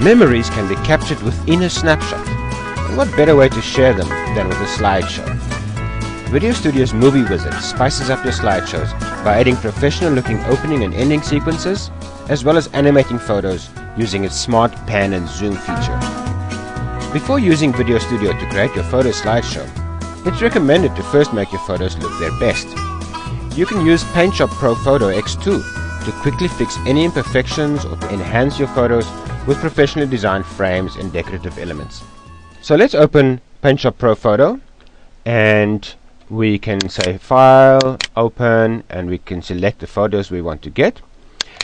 Memories can be captured within a snapshot, and what better way to share them than with a slideshow? Video Studio's Movie Wizard spices up your slideshows by adding professional-looking opening and ending sequences, as well as animating photos using its smart pan and zoom feature. Before using Video Studio to create your photo slideshow, it's recommended to first make your photos look their best. You can use PaintShop Pro Photo X2 to quickly fix any imperfections or to enhance your photos with professionally designed frames and decorative elements. So let's open PaintShop Pro Photo, and we can say File, Open, and we can select the photos we want to get.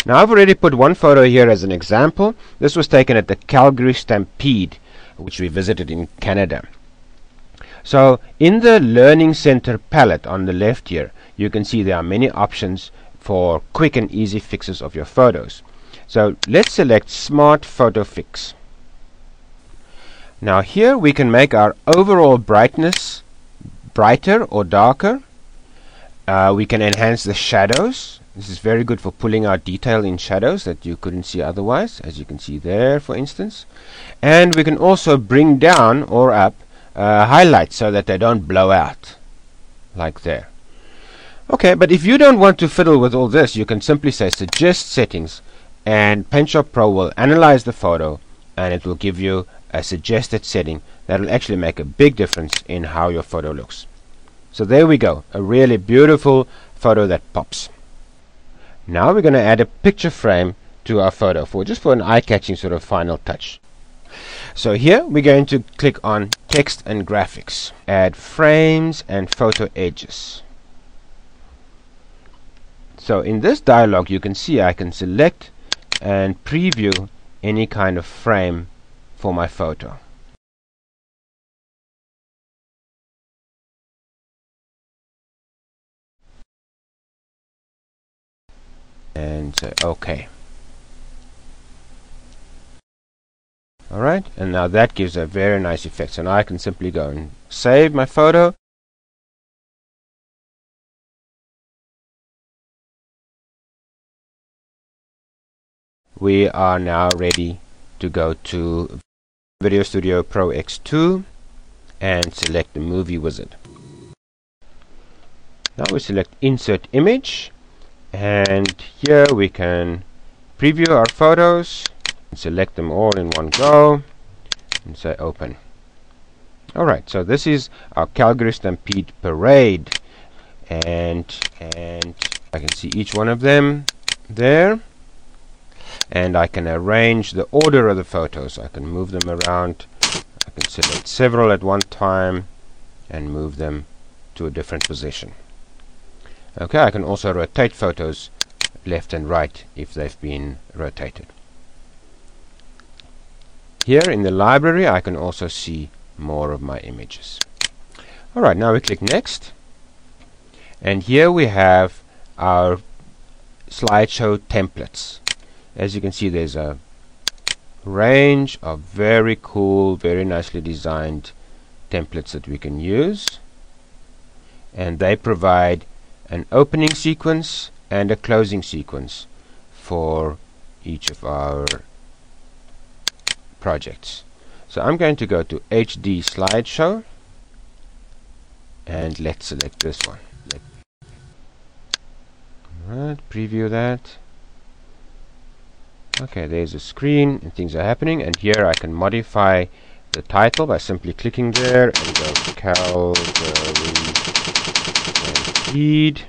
Now I've already put one photo here as an example. This was taken at the Calgary Stampede, which we visited in Canada. So in the Learning Center palette on the left here, you can see there are many options for quick and easy fixes of your photos. So let's select Smart Photo Fix. Now here we can make our overall brightness brighter or darker. We can enhance the shadows. This is very good for pulling out detail in shadows that you couldn't see otherwise, as you can see there, for instance. And we can also bring down or up highlights so that they don't blow out, like there. Okay, but if you don't want to fiddle with all this, you can simply say Suggest Settings, and PaintShop Pro will analyze the photo, and it will give you a suggested setting that will actually make a big difference in how your photo looks. So there we go, a really beautiful photo that pops. Now we're going to add a picture frame to our photo just for an eye-catching sort of final touch. So here we're going to click on Text and Graphics, add frames and photo edges. So in this dialog you can see I can select and preview any kind of frame for my photo. And say OK. Alright, and now that gives a very nice effect. So now I can simply go and save my photo. We are now ready to go to Video Studio Pro X2 and select the Movie Wizard. Now we select Insert Image, and here we can preview our photos, select them all in one go, and say Open. Alright, so this is our Calgary Stampede Parade, and I can see each one of them there. And I can arrange the order of the photos. I can move them around. I can select several at one time and move them to a different position. Okay, I can also rotate photos left and right if they've been rotated. Here in the library I can also see more of my images. Alright, now we click Next. And here we have our slideshow templates. As you can see, there's a range of very cool, very nicely designed templates that we can use, and they provide an opening sequence and a closing sequence for each of our projects. So I'm going to go to HD Slideshow, and let's select this one. Alright, preview that. Okay, there's a screen and things are happening, and here I can modify the title by simply clicking there and go to Calgary Stampede.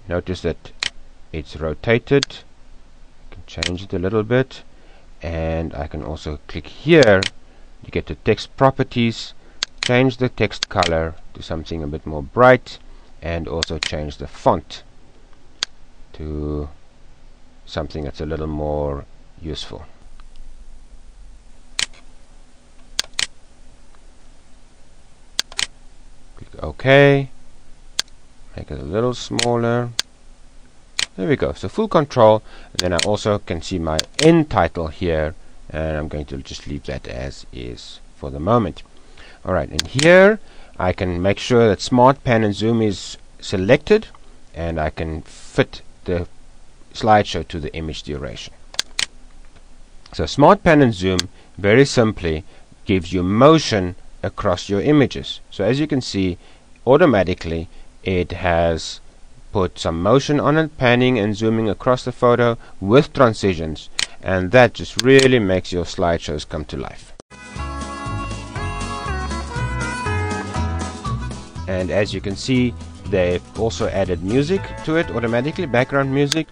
Notice that it's rotated. I can change it a little bit, and I can also click here to get the text properties, change the text color to something a bit more bright, and also change the font to something that's a little more useful. Click OK. Make it a little smaller. There we go. So full control. And then I also can see my end title here, and I'm going to just leave that as is for the moment. Alright, and here I can make sure that Smart Pan and Zoom is selected, and I can fit the slideshow to the image duration. So Smart Pan and Zoom very simply gives you motion across your images. So as you can see, automatically it has put some motion on it, panning and zooming across the photo with transitions, and that just really makes your slideshows come to life. And as you can see, they've also added music to it automatically, background music.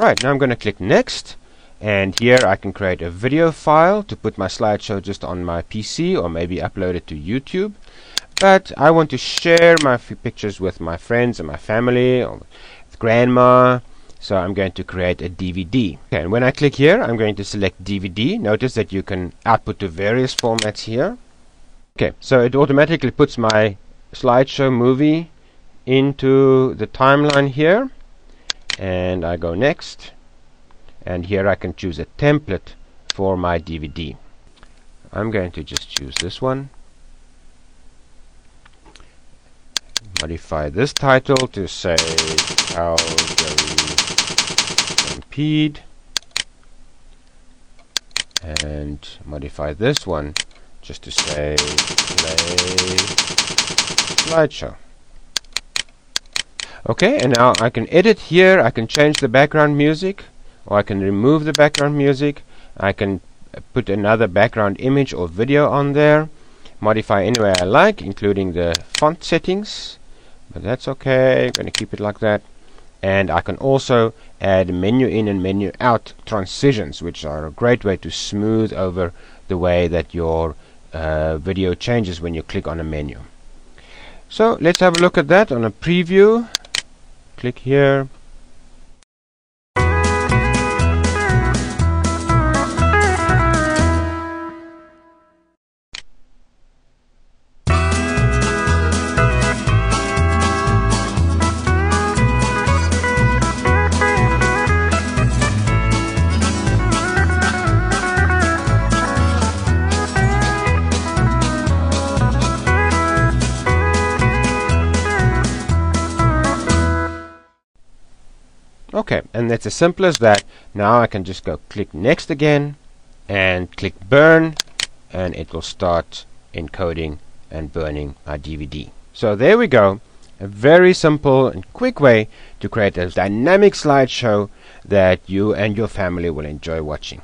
Right, now I'm going to click next, and here I can create a video file to put my slideshow just on my PC or maybe upload it to YouTube. But I want to share my pictures with my friends and my family or with grandma, so I'm going to create a DVD. Okay, and when I click here, I'm going to select DVD. Notice that you can output to various formats here. Okay, so it automatically puts my slideshow movie into the timeline here, and I go next, and here I can choose a template for my DVD. I'm going to just choose this one, modify this title to say Calgary Stampede, and modify this one just to say play slideshow. Okay, and now I can edit here. I can change the background music, or I can remove the background music. I can put another background image or video on there, modify any way I like, including the font settings, but that's okay. I'm going to keep it like that. And I can also add menu in and menu out transitions, which are a great way to smooth over the way that your video changes when you click on a menu. So let's have a look at that on a preview. Click here. Okay, and that's as simple as that. Now I can just go click next again and click burn, and it will start encoding and burning my DVD. So there we go, a very simple and quick way to create a dynamic slideshow that you and your family will enjoy watching.